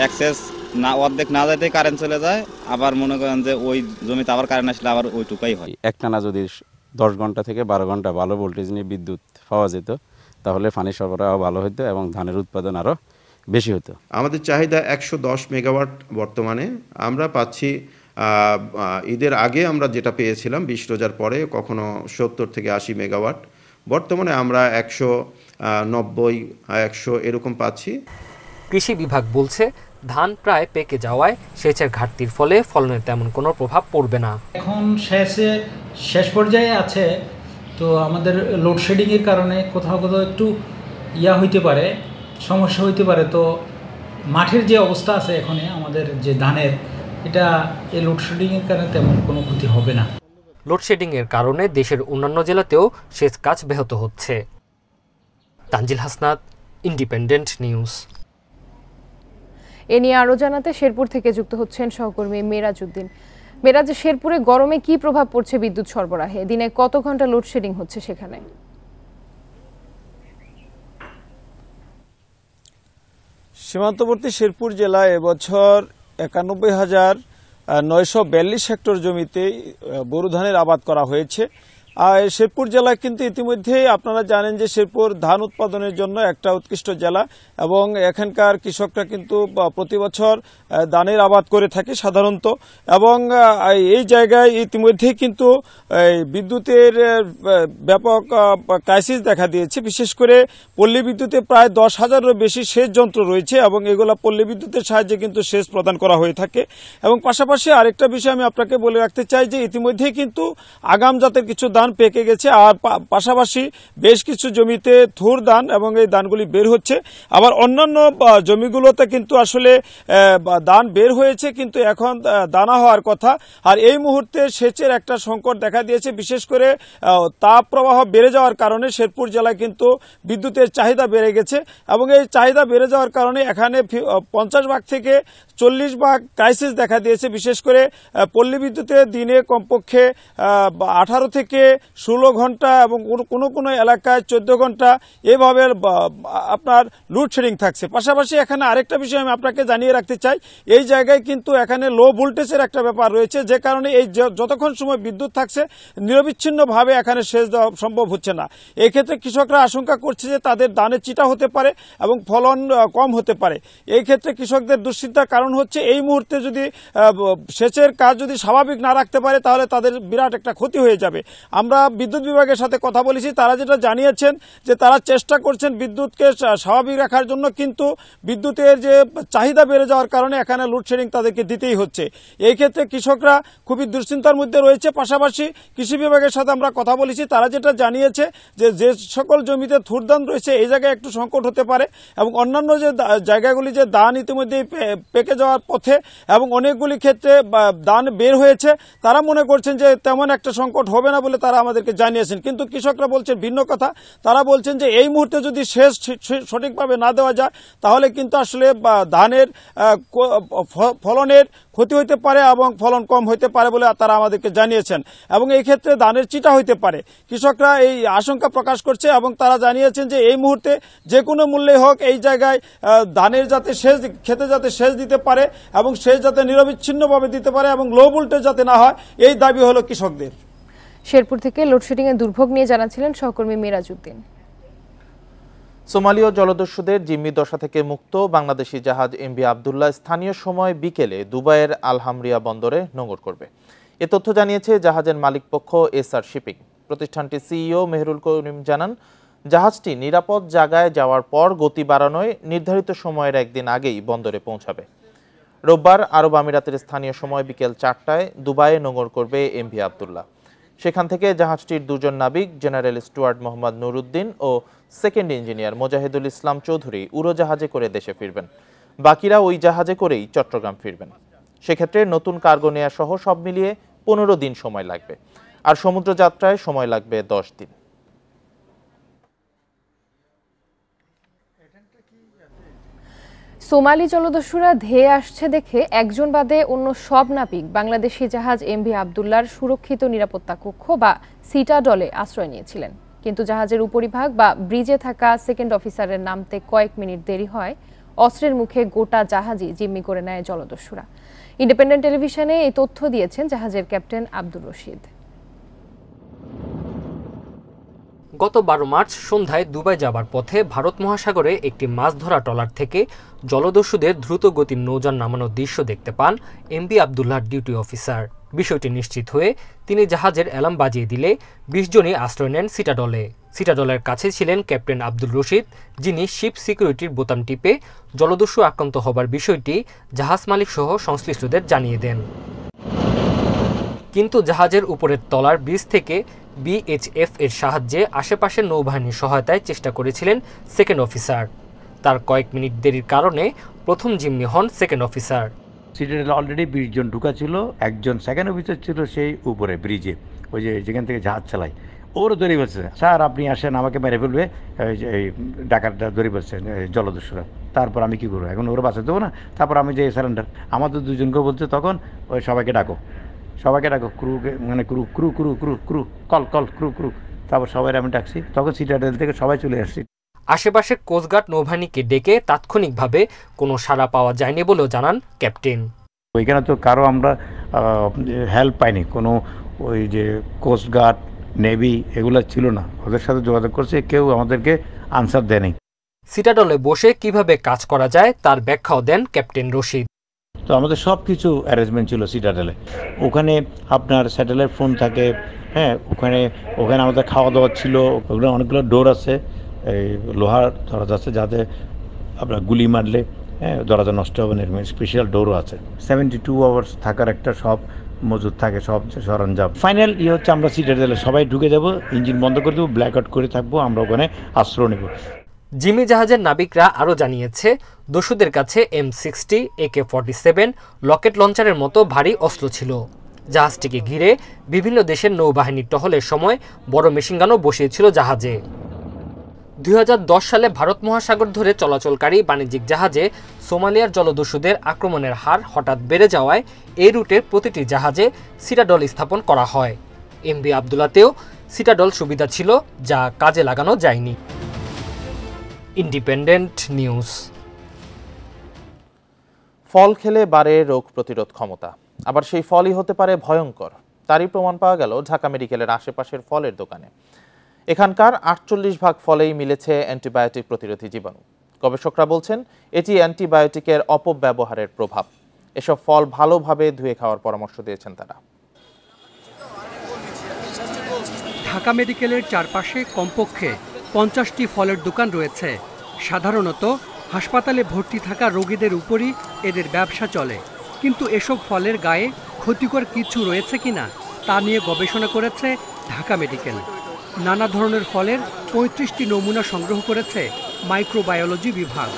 অ্যাক্সেস না অর্ধেক না যাইতে কারেন্ট চলে যায়, আবার মনে করেন যে ওই জমিতে আবার কারেন্ট আসলে আবার ওইটুকাই হয়। একটানা যদি 10 ঘন্টা থেকে 12 ঘন্টা ভালো ভোল্টেজ নিয়ে বিদ্যুৎ পাওয়া যেত, তাহলে পানি সরবরাহ ভালো হতো এবং ধানের উৎপাদন আরও বেশি হতো। আমাদের চাহিদা 110 মেগাওয়াট বর্তমানে। আমরা পাচ্ছি ঈদের আগে আমরা যেটা পেয়েছিলাম 20 রোজার পরে, কখনো 70 থেকে 80 মেগাওয়াট। বর্তমানে আমরা 190, 100 এরকম পাচ্ছি। কৃষি বিভাগ বলছে, ধান প্রায় পেকে যাওয়ায় সেচের ঘাটতির ফলে ফলনের তেমন কোনো প্রভাব পড়বে না। এখন শেষ পর্যায়ে আছে, তো আমাদের লোডশেডিংয়ের কারণে কোথাও কোথাও একটু হইতে পারে, সমস্যা হইতে পারে। তো মাঠের যে অবস্থা আছে এখানে আমাদের যে ধানের, এটা এই লোডশেডিংয়ের কারণে তেমন কোনো ক্ষতি হবে না। লোডশেডিংয়ের কারণে দেশের অন্যান্য জেলাতেও সেচ কাজ ব্যাহত হচ্ছে। Tanzil Hasnat, Independent News. এ নিয়ে আরও জানাতে শেরপুর থেকে যুক্ত হচ্ছেন সহকর্মী মেরাজ উদ্দিন। মেরাজ, শেরপুরে গরমে কি প্রভাব পড়ছে বিদ্যুৎ সরবরাহে? দিনে কত ঘন্টা লোডশেডিং হচ্ছে সেখানে? সীমান্তবর্তী শেরপুর জেলায় এবছর 91,942 হেক্টর জমিতে বোরো ধানের আবাদ করা হয়েছে। আর শেরপুর জেলা কিন্তু ইতিমধ্যেই আপনারা জানেন যে শেরপুর ধান উৎপাদনের জন্য একটা উৎকৃষ্ট জেলা এবং এখানকার কৃষকরা কিন্তু প্রতি বছর ধানের আবাদ করে থাকে সাধারণত। এবং এই জায়গায় ইতিমধ্যেই কিন্তু বিদ্যুতের ব্যাপক ক্রাইসিস দেখা দিয়েছে। বিশেষ করে পল্লী বিদ্যুতে প্রায় 10,000-এরও বেশি সেচ যন্ত্র রয়েছে এবং এগুলো পল্লী বিদ্যুতের সাহায্যে কিন্তু সেচ প্রদান করা হয়ে থাকে। এবং পাশাপাশি আরেকটা বিষয় আমি আপনাকে বলে রাখতে চাই যে ইতিমধ্যেই কিন্তু আগাম জাতের কিছু ধান ধান পেকে গেছে, আর পাশাপাশি বেশ কিছু জমিতে থুর ধান এবং এই ধানগুলি বের হচ্ছে। আবার অন্যান্য জমিগুলোতে কিন্তু আসলে ধান বের হয়েছে, কিন্তু এখন দানা হওয়ার কথা। আর এই মুহূর্তে সেচের একটা সংকট দেখা দিয়েছে, বিশেষ করে তাপ প্রবাহ বেড়ে যাওয়ার কারণে শেরপুর জেলায় কিন্তু বিদ্যুতের চাহিদা বেড়ে গেছে এবং এই চাহিদা বেড়ে যাওয়ার কারণে এখানে 50 ভাগ থেকে 40 ভাগ ক্রাইসিস দেখা দিয়েছে। বিশেষ করে পল্লী বিদ্যুতে দিনে কমপক্ষে 18 থেকে 16 ঘন্টা এবং কোনো কোনো এলাকায় 14 ঘন্টা এভাবে আপনার লোডশেডিং থাকছে। পাশাপাশি এখানে আরেকটা বিষয় আমি আপনাকে জানিয়ে রাখতে চাই, এই জায়গায় কিন্তু এখানে লো ভোল্টেজের একটা ব্যাপার রয়েছে, যে কারণে এই যতক্ষণ সময় বিদ্যুৎ থাকছে নিরবিচ্ছিন্নভাবে এখানে সেচ দেওয়া সম্ভব হচ্ছে না। এই ক্ষেত্রে কৃষকরা আশঙ্কা করছে যে তাদের ধানে চিটা হতে পারে এবং ফলন কম হতে পারে। এই ক্ষেত্রে কৃষকদের দুশ্চিন্তার কারণ হচ্ছে এই মুহূর্তে যদি সেচের কাজ যদি স্বাভাবিক না রাখতে পারে তাহলে তাদের বিরাট একটা ক্ষতি হয়ে যাবে। আমরা বিদ্যুৎ বিভাগের সাথে কথা বলেছি, তারা যেটা জানিয়েছেন যে তারা চেষ্টা করছেন বিদ্যুৎকে স্বাভাবিক রাখার জন্য, কিন্তু বিদ্যুতের যে চাহিদা বেড়ে যাওয়ার কারণে এখানে লোডশেডিং তাদেরকে দিতেই হচ্ছে। এই ক্ষেত্রে কৃষকরা খুবই দুশ্চিন্তার মধ্যে রয়েছে। পাশাপাশি কৃষি বিভাগের সাথে আমরা কথা বলেছি, তারা যেটা জানিয়েছে যে সকল জমিতে থুর ধান রয়েছে এই জায়গায় একটু সংকট হতে পারে এবং অন্যান্য যে জায়গাগুলি যে ধান ইতিমধ্যেই পেকে যাওয়ার পথে এবং অনেকগুলি ক্ষেত্রে ধান বের হয়েছে, তারা মনে করছেন যে তেমন একটা সংকট হবে না বলে তারা আমাদেরকে জানিয়েছেন। কিন্তু কৃষকরা বলছেন ভিন্ন কথা, তারা বলছেন যে এই মুহূর্তে যদি সেচ সঠিকভাবে না দেওয়া যায় তাহলে কিন্তু আসলে ধানের ফলনের ক্ষতি হইতে পারে এবং ফলন কম হইতে পারে বলে তারা আমাদেরকে জানিয়েছেন এবং এই ক্ষেত্রে ধানের চিটা হইতে পারে। কৃষকরা এই আশঙ্কা প্রকাশ করছে এবং তারা জানিয়েছেন যে এই মুহূর্তে যে কোনো মূল্যে হোক এই জায়গায় ধানের যাতে খেতে যাতে সেচ দিতে পারে এবং সেচ যাতে নিরবিচ্ছিন্নভাবে দিতে পারে এবং লো ভোল্টেজ যাতে না হয়, এই দাবি হলো কৃষকদের। শেরপুর থেকে লোডশেডিং এর দুর্ভোগ নিয়ে জানাচ্ছিলেন সহকর্মী মিরাজউদ্দিন। সোমালীয় জলদস্যুদের জিম্মি দশা থেকে মুক্ত বাংলাদেশি জাহাজ এমভি আবদুল্লাহ স্থানীয় সময় বিকেলে দুবাইয়ের আলহামরিয়া বন্দরে নোঙর করবে। এ তথ্য জানিয়েছে জাহাজের মালিকপক্ষ এসআর শিপিং। প্রতিষ্ঠানটির সিইও মেহরুল করিম জানান, জাহাজটি নিরাপদ জায়গায় যাওয়ার পর গতি বাড়ানোয় নির্ধারিত সময়ের একদিন আগেই বন্দরে পৌঁছাবে। রোববার আরব আমিরাতের স্থানীয় সময় বিকেল 4টায় দুবাইয়ে নোঙর করবে এমভি আবদুল্লাহ। সেখান থেকে জাহাজটির দুজন নাবিক জেনারেল স্টুয়ার্ট মোহাম্মদ নুরুদ্দিন ও সেকেন্ড ইঞ্জিনিয়ার মোজাহিদুল ইসলাম চৌধুরী উড়োজাহাজে করে দেশে ফিরবেন। বাকিরা ওই জাহাজে করেই চট্টগ্রাম ফিরবেন। সেক্ষেত্রে নতুন কার্গো নেয়া সহ সব মিলিয়ে 15 দিন সময় লাগবে, আর সমুদ্র যাত্রায় সময় লাগবে 10 দিন। সোমালি জলদস্যুরা ধেয়ে আসছে দেখে একজন বাদে অন্য সব নাবিক বাংলাদেশি জাহাজ এমভি আবদুল্লাহর সুরক্ষিত নিরাপত্তা কক্ষ বা সিটাডলে আশ্রয় নিয়েছিলেন। কিন্তু জাহাজের উপরিভাগ বা ব্রিজে থাকা সেকেন্ড অফিসারের নামতে কয়েক মিনিট দেরি হয় অস্ত্রের মুখে গোটা জাহাজই জিম্মি করে নেয় জলদস্যুরা। ইন্ডিপেন্ডেন্ট টেলিভিশনে এই তথ্য দিয়েছেন জাহাজের ক্যাপ্টেন আব্দুর রশিদ। গত 12 মার্চ সন্ধ্যায় দুবাই যাবার পথে ভারত মহাসাগরে একটি মাছ ধরা ট্রলার থেকে জলদস্যুদের দ্রুত গতির নৌযান নামানোর দৃশ্য দেখতে পান এমভি আবদুল্লাহর ডিউটি অফিসার। বিষয়টি নিশ্চিত হয়ে তিনি জাহাজের অ্যালার্ম বাজিয়ে দিলে 20 জনই আশ্রয় নেন সিটাডলে। সিটাডলের কাছে ছিলেন ক্যাপ্টেন আব্দুর রশিদ, যিনি শিপ সিকিউরিটির বোতাম টিপে জলদস্যু আক্রান্ত হবার বিষয়টি জাহাজ মালিক সহ সংশ্লিষ্টদের জানিয়ে দেন। কিন্তু জাহাজের উপরের তলার ব্রিজ থেকে বিএইচএফ এর সাহায্যে আশেপাশের নৌবাহিনীর সহায়তায় চেষ্টা করেছিলেন সেকেন্ড অফিসার। তার কয়েক মিনিট দেরির কারণে প্রথম জিম্মি হন সেকেন্ড অফিসার। সিটাডেলে অলরেডি 20 জন ঢুকা ছিল, একজন সেকেন্ড অফিসার ছিল সেই উপরে ব্রিজে, ওই যে যেখান থেকে জাহাজ চালায়, ওরও ধরে বলছে স্যার আপনি আসেন আমাকে মেরে ফেলবে, এই ডাকাতটা ধরে বলছেন জলদস্যুরা। তারপর আমি কী করবো, এখন ওরা বাঁচাতে দেবো না, তারপর আমি যে সারেন্ডার। আমাদের দুজনকে বলছে তখন ওই সবাইকে ডাকো ক্রুকে, মানে ক্রু কল, তারপর সবাই আমি ডাকছি। তখন সিটাডেল থেকে সবাই চলে আসছি। আশেপাশের কোস্টগার্ড নৌবাহিনীকে ডেকে তাৎক্ষণিকভাবে কোনো সাড়া পাওয়া যায়নি বলেও জানান ক্যাপ্টেন। ওইখানে তো কারো আমরা হেল্প পাইনি, কোনো ওই যে কোস্টগার্ড নেভি এগুলো ছিল না, ওদের সাথে যোগাযোগ করছে, কেউ আমাদেরকে আনসার দেয়নি। সিটাডলে বসে কিভাবে কাজ করা যায় তার ব্যাখ্যাও দেন ক্যাপ্টেন রশিদ। তো আমাদের সব কিছু অ্যারেঞ্জমেন্ট ছিল সিটাডেলে। ওখানে আপনার স্যাটেলাইট ফোন থাকে, হ্যাঁ, ওখানে আমাদের খাওয়া দাওয়া ছিল, ওখানে অনেকগুলো ডোর আছে, এই লোহার দরজা আছে যাতে আপনার গুলি মারলে দরজা নষ্ট হবে না, স্পেশাল ডোরও আছে। 72 আওয়ার্স থাকার একটা সব মজুদ থাকে সব সরঞ্জাম। ফাইনাল হচ্ছে আমরা সিটাডেলে সবাই ঢুকে যাব, ইঞ্জিন বন্ধ করে দেবো, ব্ল্যাক আউট করে থাকবো, আমরা ওখানে আশ্রয় নেব। জিমি জাহাজের নাবিকরা আরও জানিয়েছে দস্যুদের কাছে M60, AK-47, রকেট লঞ্চারের মতো ভারী অস্ত্র ছিল। জাহাজটিকে ঘিরে বিভিন্ন দেশের নৌবাহিনীর টহলের সময় বড় মেশিনগানও বসিয়েছিল জাহাজে। 2010 সালে ভারত মহাসাগর ধরে চলাচলকারী বাণিজ্যিক জাহাজে সোমালিয়ার জলদস্যুদের আক্রমণের হার হঠাৎ বেড়ে যাওয়ায় এই রুটের প্রতিটি জাহাজে সিটাডল স্থাপন করা হয়। MV আবদুল্লাতেও সিটাডল সুবিধা ছিল, যা কাজে লাগানো যায়নি। Independent news. ফল খেলে বাড়ে রোগ প্রতিরোধ ক্ষমতা, আবার সেই ফলই হতে পারে ভয়ঙ্কর। তারই প্রমাণ পাওয়া গেল ঢাকা মেডিকেলের আশেপাশের ফলের দোকানে। এখানকার 48% ফলেই মিলেছে অ্যান্টিবায়োটিক প্রতিরোধী জীবাণু। গবেষকরা বলছেন এটি অ্যান্টিবায়োটিকের অপব্যবহারের প্রভাব। এসব ফল ভালোভাবে ধুয়ে খাওয়ার পরামর্শ দিয়েছেন তারা। ঢাকা মেডিকেলের চারপাশে কমপক্ষে 50টি ফলের দোকান রয়েছে। সাধারণত হাসপাতালে ভর্তি থাকা রোগীদের উপরই এদের ব্যবসা চলে, কিন্তু এসব ফলের গায়ে ক্ষতিকর কিছু রয়েছে কিনা তা নিয়ে গবেষণা করেছে ঢাকা মেডিকেল। নানা ধরনের ফলের 35টি নমুনা সংগ্রহ করেছে মাইক্রোবায়োলজি বিভাগ।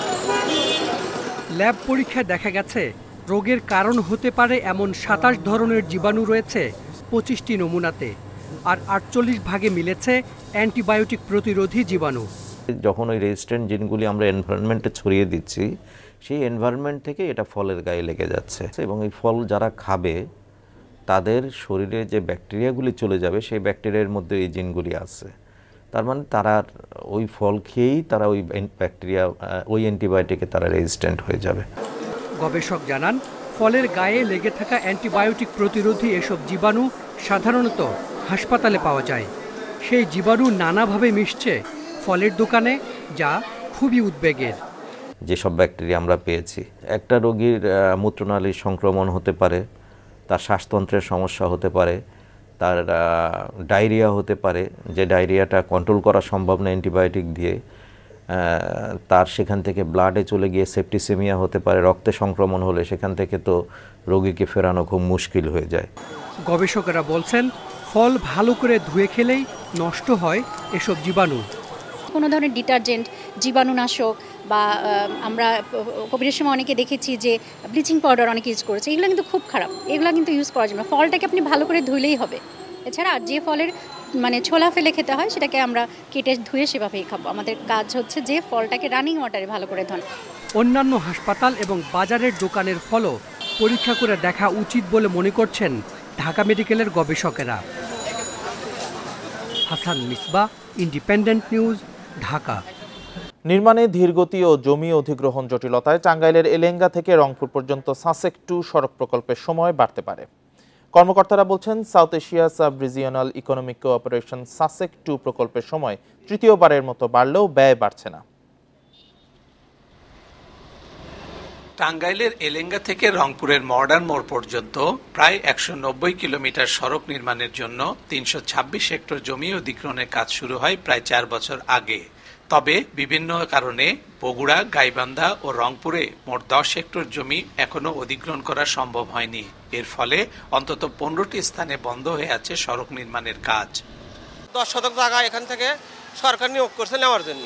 ল্যাব পরীক্ষায় দেখা গেছে রোগের কারণ হতে পারে এমন 27 ধরনের জীবাণু রয়েছে 25টি নমুনাতে, আর 48 ভাগে মিলেছে অ্যান্টিবায়োটিক প্রতিরোধী জীবাণু। যখন ওই রেজিস্ট্যান্ট জিনগুলি আমরা এনভায়রনমেন্টে ছড়িয়ে দিচ্ছি, সেই এনভায়রনমেন্ট থেকে এটা ফলের গায়ে লেগে যাচ্ছে এবং এই ফল যারা খাবে তাদের শরীরে যে ব্যাকটেরিয়াগুলি চলে যাবে, সেই ব্যাকটেরিয়ার মধ্যে এই জিনগুলি আছে। তার মানে তারা ওই ফল খেয়েই তারা ওই ব্যাকটেরিয়া, ওই অ্যান্টিবায়োটিকে তারা রেজিস্ট্যান্ট হয়ে যাবে। গবেষক জানান, ফলের গায়ে লেগে থাকা অ্যান্টিবায়োটিক প্রতিরোধী এসব জীবাণু সাধারণত হাসপাতালে পাওয়া যায়। সেই জীবাণু নানাভাবে মিশছে ফলের দোকানে, যা খুবই উদ্বেগের। যেসব ব্যাকটেরিয়া আমরা পেয়েছি, একটা রোগীর মূত্রনালীর সংক্রমণ হতে পারে, তার শ্বাসতন্ত্রের সমস্যা হতে পারে, তার ডায়রিয়া হতে পারে, যে ডায়রিয়াটা কন্ট্রোল করা সম্ভব না অ্যান্টিবায়োটিক দিয়ে, তার সেখান থেকে ব্লাডে চলে গিয়ে সেপ্টিসেমিয়া হতে পারে, রক্তে সংক্রমণ হলে সেখান থেকে তো রোগীকে ফেরানো খুব মুশকিল হয়ে যায়। গবেষকেরা বলছেন ফল ভালো করে ধুয়ে খেলেই নষ্ট হয় এসব জীবাণু। কোনো ধরনের ডিটারজেন্ট, জীবাণুনাশক বা আমরা কোভিডের সময় অনেকে দেখেছি যে ব্লিচিং পাউডার অনেকে ইউজ করেছে, এগুলো কিন্তু খুব খারাপ, এগুলো কিন্তু ইউজ করা যাবে না। ফলটাকে আপনি ভালো করে ধুলেই হবে। এছাড়া যে ফলের ছোলা ফেলে খেতে হয় সেটাকে আমরা কেটে ধুয়ে সেভাবেই খাবো। আমাদের কাজ হচ্ছে যে ফলটাকে রানিং ওয়াটারে ভালো করে ধোন। অন্যান্য হাসপাতাল এবং বাজারের দোকানের ফলও পরীক্ষা করে দেখা উচিত বলে মনে করছেন ঢাকা মেডিকেলের গবেষকেরা। Hasan Misba, Independent News, Dhaka. নির্মাণে ধীরগতি ও জমি অধিগ্রহণ জটিলতায় টাঙ্গাইলের এলেঙ্গা থেকে রংপুর পর্যন্ত সাসেক 2 সড়ক প্রকল্পের সময় বাড়তে পারে। কর্মকর্তারা বলছেন South Asia Subregional Economic Cooperation SASEC 2 প্রকল্পের সময় তৃতীয়বারের মতো বাড়লেও ব্যয় বাড়ছে না। টাঙ্গাইলের এলেঙ্গা থেকে রংপুরের মডার্ন মোড় পর্যন্ত প্রায় 190 কিলোমিটার সড়ক নির্মাণের জন্য 326 হেক্টর জমি অধিগ্রহণের কাজ শুরু হয় প্রায় 4 বছর আগে। তবে বিভিন্ন কারণে বগুড়া, গাইবান্ধা ও রংপুরে মোট 10 হেক্টর জমি এখনো অধিগ্রহণ করা সম্ভব হয়নি। এর ফলে অন্তত 15টি স্থানে বন্ধ হয়ে আছে সড়ক নির্মাণের কাজ। 10 শতক জায়গা এখান থেকে সরকার নিয়োগ করছে নেওয়ার জন্য,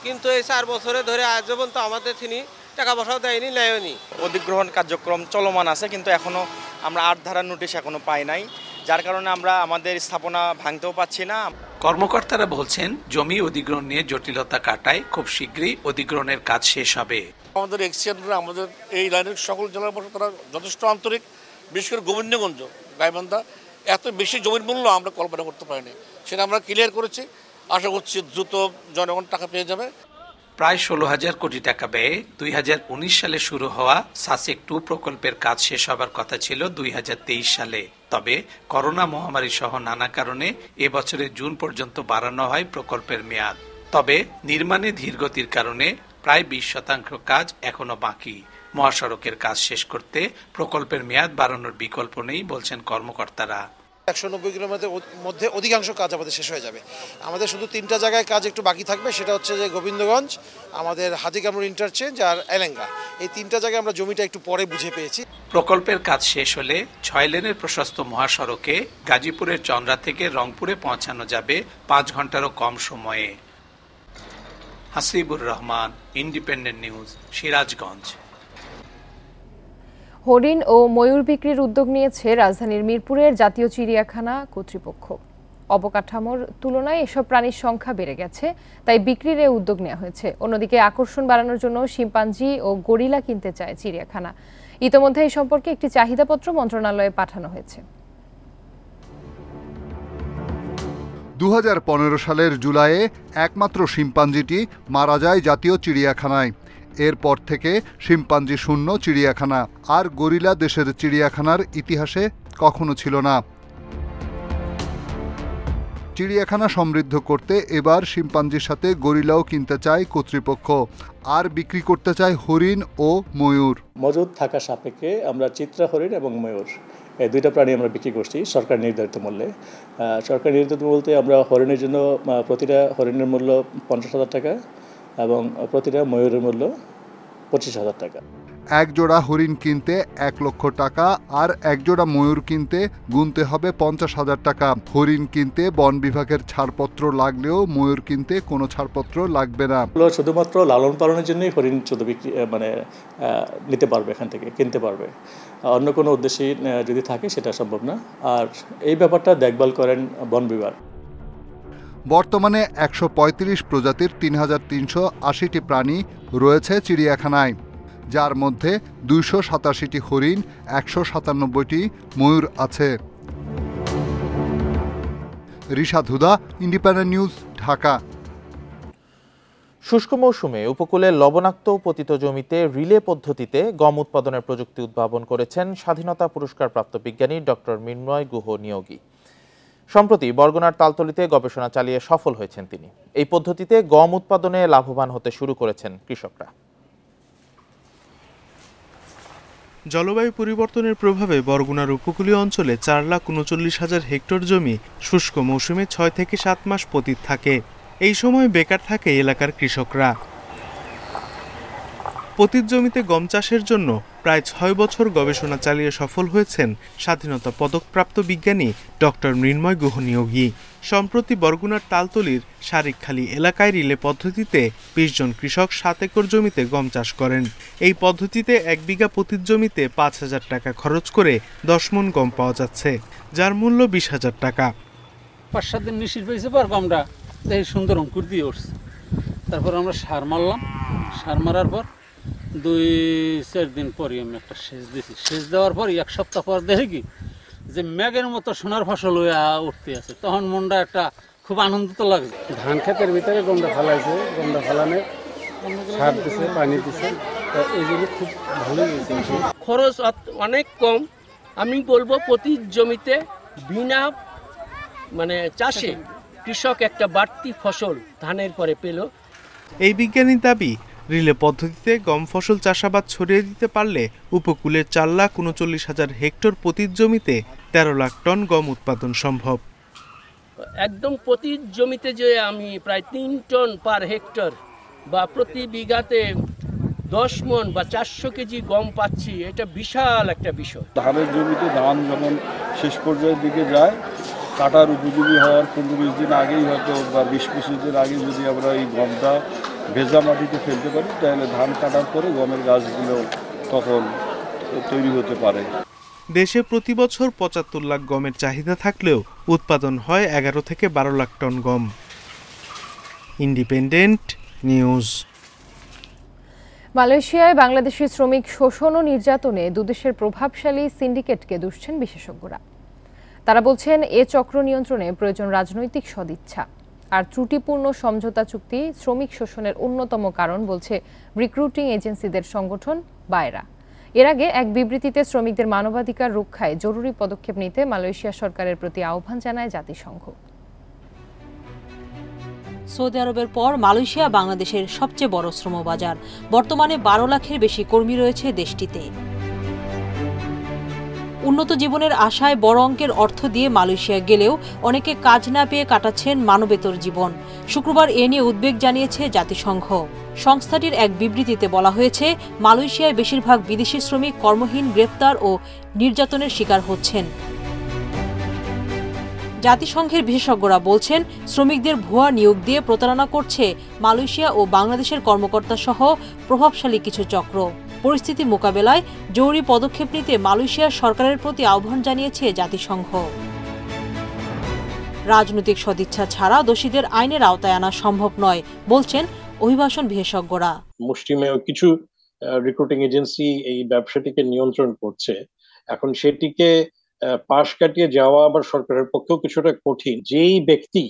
কিন্তু এই 4 বছরে ধরে আজ পর্যন্ত আমাদের তিনি টাকা পয়সাও দেয়নি, নেয়নি। অধিগ্রহণ কার্যক্রম চলমান আছে, কিন্তু এখনো আমরা 8 ধারার নোটিশ এখনো পাই নাই, যার কারণে আমরা আমাদের স্থাপনা ভাঙতেও পাচ্ছি না। কর্মকর্তারা বলছেন জমি অধিগ্রহণ নিয়ে জটিলতা কাটায় খুব শীঘ্রই অধিগ্রহণের কাজ শেষ হবে। আমাদের এক্সিডেন্টরা আমাদের এই লাইনের সকল জেলার বসে তারা যথেষ্ট আন্তরিক, বিশেষ করে গোবিন্দগঞ্জ, গাইবান্ধা এত বেশি জমির মূল্য আমরা কল্পনা করতে পারিনি, সেটা আমরা ক্লিয়ার করেছি। আশা করছি দ্রুত জনগণ টাকা পেয়ে যাবে। প্রায় 16,000 কোটি টাকা ব্যয়ে 2019 সালে শুরু হওয়া সাসেক 2 প্রকল্পের কাজ শেষ হবার কথা ছিল 2023 সালে। তবে করোনা মহামারী সহ নানা কারণে এবছরের জুন পর্যন্ত বাড়ানো হয় প্রকল্পের মেয়াদ। তবে নির্মাণে ধীরগতির কারণে প্রায় 20% কাজ এখনো বাকি। মহাসড়কের কাজ শেষ করতে প্রকল্পের মেয়াদ বাড়ানোর বিকল্প নেই বলছেন কর্মকর্তারা। 190 কিলোমিটারের মধ্যে অধিকাংশ কাজ আমাদের শেষ হয়ে যাবে। আমাদের শুধু 3টা জায়গায় কাজ একটু বাকি থাকবে, সেটা হচ্ছে যে গোবিন্দগঞ্জ, আমাদের হাজিকামরুল ইন্টারচেঞ্জ আর এলেঙ্গা। এই 3টা জায়গায় আমরা জমিটা একটু পরে বুঝে পেয়েছি। প্রকল্পের কাজ শেষ হলে 6 লেনের প্রশস্ত মহাসড়কে গাজীপুরের চন্দ্রা থেকে রংপুরে পৌঁছানো যাবে 5 ঘন্টারও কম সময়ে। Hasibur Rahman, Independent news, Sirajganj. হরিণ ও ময়ূর বিক্রির উদ্যোগ নিয়েছে রাজধানীর মিরপুরের জাতীয় চিড়িয়াখানা কর্তৃপক্ষ। অবকাঠামোর তুলনায় এসব প্রাণীর সংখ্যা বেড়ে গেছে, তাই বিক্রির এ উদ্যোগ নেওয়া হয়েছে। অন্যদিকে আকর্ষণ বাড়ানোর জন্য শিম্পাঞ্জি ও গরিলা কিনতে চায় চিড়িয়াখানা। ইতোমধ্যে এই সম্পর্কে একটি চাহিদাপত্র মন্ত্রণালয়ে পাঠানো হয়েছে। 2015 সালের জুলাইয়ে একমাত্র শিম্পাঞ্জিটি মারা যায় জাতীয় চিড়িয়াখানায়। এরপর থেকে শিম্পাঞ্জি শূন্য চিড়িয়াখানা, আর গরিলা দেশের চিড়িয়াখানার ইতিহাসে কখনো ছিল না। চিড়িয়াখানা সমৃদ্ধ করতে এবার শিম্পাঞ্জির সাথে গরিলাও কিনতে চায় কর্তৃপক্ষ, আর বিক্রি করতে চায় হরিণ ও ময়ূর। মজুদ থাকা সাপেক্ষে আমরা চিত্রা হরিণ এবং ময়ূর এই 2টা প্রাণী আমরা বিক্রি করছি সরকার নির্ধারিত মূল্যে। সরকার নির্ধারিত বলতে আমরা হরিণের জন্য প্রতিটা হরিণের মূল্য 50,000 টাকা এবং প্রতিটা ময়ূরের মূল্য 25,000 টাকা। এক জোড়া হরিণ কিনতে 1 লক্ষ টাকা আর এক জোড়া ময়ূর কিনতে গুনতে হবে 50,000 টাকা। হরিণ কিনতে বন বিভাগের ছাড়পত্র লাগলেও ময়ূর কিনতে কোনো ছাড়পত্র লাগবে না। শুধুমাত্র লালন পালনের জন্যই হরিণ শুধু বিক্রি নিতে পারবে, এখান থেকে কিনতে পারবে। অন্য কোনো উদ্দেশ্যে যদি থাকে সেটা সম্ভব না। আর এই ব্যাপারটা দেখভাল করেন বন বিভাগ। বর্তমানে 135 প্রজাতির 3,380টি প্রাণী রয়েছে চিড়িয়াখানায়, যার মধ্যে 287টি হরিণ, 197টি ময়ূর আছে। রিশাদ হুদা, ইন্ডিপেন্ডেন্ট নিউজ, ঢাকা। শুষ্ক মৌসুমে উপকূলের লবণাক্ত পতিত জমিতে রিলে পদ্ধতিতে গম উৎপাদনের প্রযুক্তি উদ্ভাবন করেছেন স্বাধীনতা পুরস্কারপ্রাপ্ত বিজ্ঞানী ডক্টর মৃন্ময় গুহ নিয়োগী। সম্প্রতি বরগুনার তালতলীতে গবেষণা চালিয়ে সফল হয়েছেন তিনি। এই পদ্ধতিতে গম উৎপাদনে লাভবান হতে শুরু করেছেন কৃষকরা। জলবায়ু পরিবর্তনের প্রভাবে বরগুনার উপকূলীয় অঞ্চলে 4,39,000 হেক্টর জমি শুষ্ক মৌসুমে 6 থেকে 7 মাস পতিত থাকে। এই সময় বেকার থাকে এলাকার কৃষকরা। পতিত জমিতে গম চাষের জন্য প্রায় 6 বছর গবেষণা চালিয়ে সফল হয়েছেন স্বাধীনতা পদকপ্রাপ্ত বিজ্ঞানী ডক্টর মৃন্ময় গুহ নিয়োগী। সম্প্রতি বরগুনার তালতলীর শারিকখালী এলাকায় রিলে পদ্ধতিতে 20 জন কৃষক 7 একর জমিতে গম চাষ করেন। এই পদ্ধতিতে 1 বিঘা পতিত জমিতে 5,000 টাকা খরচ করে 10 মণ গম পাওয়া যাচ্ছে, যার মূল্য 20,000 টাকা। 5-7 দিন মিশির পেয়েছে পর গমটা সুন্দর অঙ্কুর দিয়ে উঠছে। তারপর আমরা সার মারলাম, সার মারার পর 2-4 দিন পরই আমি একটা সেচ দিয়েছি। সেচ দেওয়ার পর 1 সপ্তাহ পর দেখি কি যে মেঘের মতো সোনার ফসল হয়ে উঠতে আছে, তখন মনটা একটা খুব আনন্দিত লাগে। ধান ক্ষেতের ভিতরে গমটা ফেলাইছে, গমটা ফেলানে সার দিছে, পানি দিছে, এই জন্য খুব ভালো হয়েছে। খরচ অনেক কম। আমি বলবো প্রতি জমিতে বিনা চাষে কৃষক একটা বাড়তি ফসল ধানের পরে পেল। এই বিজ্ঞানীর দাবি, রিলে পদ্ধতিতে গম ফসল চাষাবাদ ছড়িয়ে দিতে পারলে উপকূলের 4,39,000 হেক্টর পতিত জমিতে 13 লাখ টন গম উৎপাদন সম্ভব। একদম প্রতি জমিতে যে আমি প্রায় 3 টন পার হেক্টর বা প্রতি বিঘাতে 10 মণ বা 400 কেজি গম পাচ্ছি, এটা বিশাল একটা বিষয়। ধানের জমিতে ধান যখন শেষ পর্যায়ের দিকে যায়, কাটার উপযোগী হওয়ার 15-20 দিন আগেই হয়তো বা 20-25 দিন আগে যদি আমরা এই গমটা ভেজা মাটিতে ফেলতে পারি, তাহলে ধান কাটার পরে গমের গাছগুলো তখন তৈরি হতে পারে। দেশে প্রতি বছর 75 লাখ গমের চাহিদা থাকলেও উৎপাদন হয় 11 থেকে 12 লাখ টন গম। Independent news. মালয়েশিয়ায় বাংলাদেশি শ্রমিক শোষণ ও নির্যাতনে দুদেশের প্রভাবশালী সিন্ডিকেটকে দুষছেন বিশেষজ্ঞরা। তারা বলছেন, এ চক্র নিয়ন্ত্রণে প্রয়োজন রাজনৈতিক সদিচ্ছা। আর ত্রুটিপূর্ণ সমঝোতা চুক্তি শ্রমিক শোষণের অন্যতম কারণ বলছে রিক্রুটিং এজেন্সিদের সংগঠন বায়রা। এর আগে এক বিবৃতিতে শ্রমিকদের মানবাধিকার রক্ষায় জরুরি পদক্ষেপ নিতে মালয়েশিয়া সরকারের প্রতি আহ্বান জানায় জাতিসংঘ। সৌদি আরবের পর মালয়েশিয়া বাংলাদেশের সবচেয়ে বড় শ্রমবাজার। বর্তমানে 12 লাখের বেশি কর্মী রয়েছে দেশটিতে। উন্নত জীবনের আশায় বড় অঙ্কের অর্থ দিয়ে মালয়েশিয়া গেলেও অনেকে কাজ না পেয়ে কাটাচ্ছেন মানবেতর জীবন। শুক্রবার এ নিয়ে উদ্বেগ জানিয়েছে জাতিসংঘ। সংস্থাটির এক বিবৃতিতে বলা হয়েছে, মালয়েশিয়ায় বেশিরভাগ বিদেশি শ্রমিক কর্মহীন, গ্রেপ্তার ও নির্যাতনের শিকার হচ্ছেন। জাতিসংঘের বিশেষজ্ঞরা বলছেন, শ্রমিকদের ভুয়া নিয়োগ দিয়ে প্রতারণা করছে মালয়েশিয়া ও বাংলাদেশের কর্মকর্তা সহ প্রভাবশালী কিছু চক্র। পরিস্থিতি মোকাবেলায় জরুরি পদক্ষেপ নিতে মালয়েশিয়ার সরকারের প্রতি আহ্বান জানিয়েছে জাতিসংঘ। রাজনৈতিক সদিচ্ছা ছাড়া দোষীদের আইনের আওতায় আনা সম্ভব নয় বলছেন অভিবাসন বিশেষজ্ঞরা। মুষ্টিমেয় কিছু রিক্রুটিং এজেন্সি এই ব্যবসাটিকে নিয়ন্ত্রণ করছে। এখন সেটিকে পাশ কাটিয়ে যাওয়া আবার সরকারের পক্ষেও কিছুটা কঠিন। যেই ব্যক্তি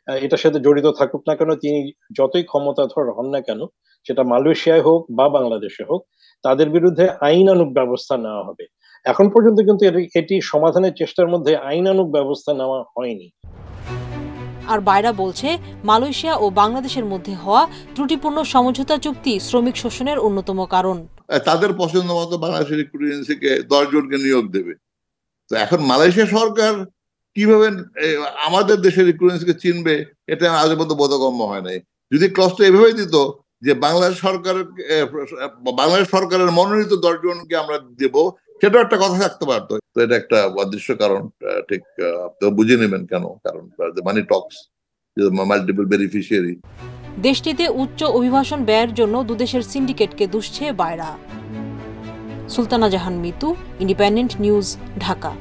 এটার সাথে জড়িত থাকুক না কেন, তিনি যতই ক্ষমতাধর হন না কেন, সেটা মালয়েশিয়ায় হোক বা বাংলাদেশে হোক, তাদের বিরুদ্ধে আইনানুগ ব্যবস্থা নেওয়া হবে। এখন পর্যন্ত কিন্তু এটি সমাধানের চেষ্টার মধ্যে আইনানুগ ব্যবস্থা নেওয়া হয়নি। আর বাইরা বলছে, মালয়েশিয়া ও বাংলাদেশের মধ্যে হওয়া ত্রুটিপূর্ণ সমঝোতা চুক্তি শ্রমিক শোষণের অন্যতম কারণ। তাদের পছন্দ মতো বাংলাদেশের রিক্রুটিং এজেন্সিকে 10 জনকে নিয়োগ দেবে। তো এখন মালয়েশিয়া সরকার কিভাবে আমাদের দেশের রিক্রুটিং এজেন্সিকে চিনবে, এটা আজ পর্যন্ত বোধগম্য হয় নাই। যদি ক্লজটা এভাবেই দিত যে বাংলাদেশ সরকারের মনোনীত 10 জনকে আমরা দেব, সেটাও একটা কথা থাকতে পারতো। তো এটা একটা অদৃশ্য কারণ, ঠিক বুঝে নেবেন কেন, কারণ মানি টক্স, মাল্টিপল বেনিফিশিয়ারি। দেশটিতে উচ্চ অভিবাসন ব্যয়ের জন্য দুদেশের সিন্ডিকেটকে দুষছে বাইরা। সুলতানা জাহান মিতু, ইন্ডিপেন্ডেন্ট নিউজ, ঢাকা।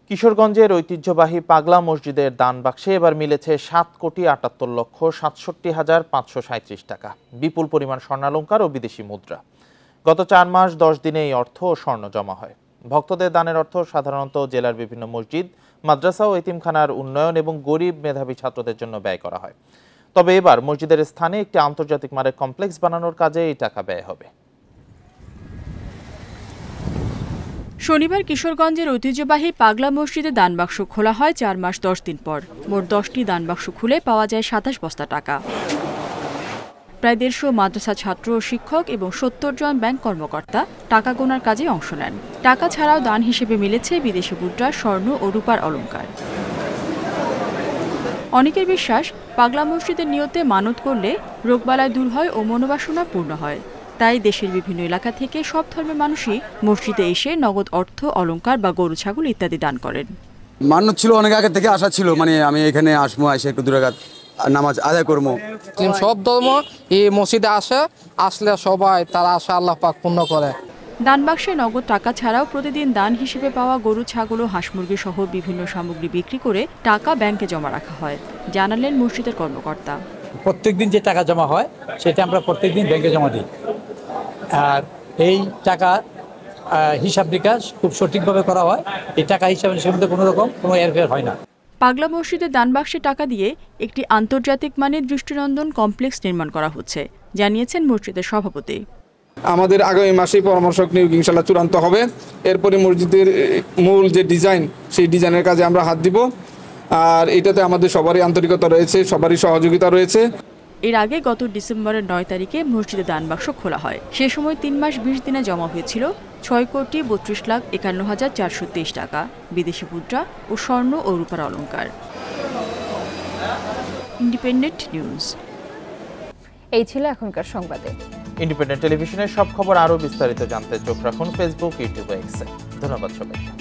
কিশোরগঞ্জের ঐতিহ্যবাহী পাগলা মসজিদের দান বাক্সে এবার মিলেছে 7,78,67,537 টাকা, বিপুল পরিমাণ স্বর্ণালংকার ও বিদেশি মুদ্রা। গত 4 মাস 10 দিনে এই অর্থ ও স্বর্ণ জমা হয়। ভক্তদের দানের অর্থ সাধারণত জেলার বিভিন্ন মসজিদ, মাদ্রাসা ও এতিমখানার উন্নয়ন এবং গরিব মেধাবী ছাত্রদের জন্য ব্যয় করা হয়। তবে এবার মসজিদের স্থানে একটি আন্তর্জাতিক মানের কমপ্লেক্স বানানোর কাজে এই টাকা ব্যয় হবে। শনিবার কিশোরগঞ্জের ঐতিহ্যবাহী পাগলা মসজিদে দানবাক্স খোলা হয় 4 মাস 10 দিন পর। মোট 10টি দানবাক্স খুলে পাওয়া যায় 27 বস্তা টাকা। প্রায় 150 মাদ্রাসা ছাত্র ও শিক্ষক এবং 70 জন ব্যাংক কর্মকর্তা টাকা গোনার কাজে অংশ নেন। টাকা ছাড়াও দান হিসেবে মিলেছে বিদেশি মুদ্রা, স্বর্ণ ও রূপার অলংকার। অনেকের বিশ্বাস, পাগলা মসজিদের নিয়তে মানত করলে রোগবালাই দূর হয় ও মনোবাসনা পূর্ণ হয়। তাই দেশের বিভিন্ন এলাকা থেকে সব ধর্মের মানুষই মসজিদে এসে নগদ অর্থ, অলংকার বা গরু ছাগল ইত্যাদি দান করেন। মানত ছিল অনেক আগে থেকে, আশা ছিল মানে আমি এখানে আসবো, এসে একটু দূরে নামাজ আদায় করবো। সব ধর্ম এই মসজিদে আসলে সবাই তারা আশা আল্লাহ পাক পূর্ণ করে। দান বাক্সে নগদ টাকা ছাড়াও প্রতিদিন দান হিসেবে পাওয়া গরু, ছাগল ও হাঁস মুরগি সহ বিভিন্ন সামগ্রী বিক্রি করে টাকা ব্যাংকে জমা রাখা হয়, জানালেন মসজিদের কর্মকর্তা। প্রত্যেকদিন যে টাকা জমা হয় সেটা আমরা প্রত্যেকদিন ব্যাংকে জমা দিই। আর এই টাকা হিসাব নিকাশ খুব সঠিকভাবে করা হয়। এই টাকা হিসাবের মধ্যে কোনো রকম কোনো এরফের হয় না। পাগলা মসজিদে দান বাক্সে টাকা দিয়ে একটি আন্তর্জাতিক মানের দৃষ্টিনন্দন কমপ্লেক্স নির্মাণ করা হচ্ছে, জানিয়েছেন মসজিদের সভাপতি। আমাদের আগামী মাসেই পরামর্শক নিয়োগ ইনশাআল্লাহ চূড়ান্ত হবে। এরপরে মসজিদের মূল যে ডিজাইন, সেই ডিজাইনের কাজে আমরা হাত দিব। আর এটাতে আমাদের সবারই আন্তরিকতা রয়েছে, সবারই সহযোগিতা রয়েছে। এর আগে গত ডিসেম্বরের 9 তারিখে মসজিদে দান বাক্স খোলা হয়। সে সময় 3 মাস 20 দিনে জমা হয়েছিল 6,32,51,423 টাকা, বিদেশি মুদ্রা ও স্বর্ণ ও রূপার অলংকার। Independent news. এই ছিল এখনকার সংবাদে। ইন্ডিপেন্ডেন্ট টেলিভিশনের সব খবর আরও বিস্তারিত জানতে চোখ রাখুন ফেসবুক, ইউটিউব, এক্সে। ধন্যবাদ সবাইকে।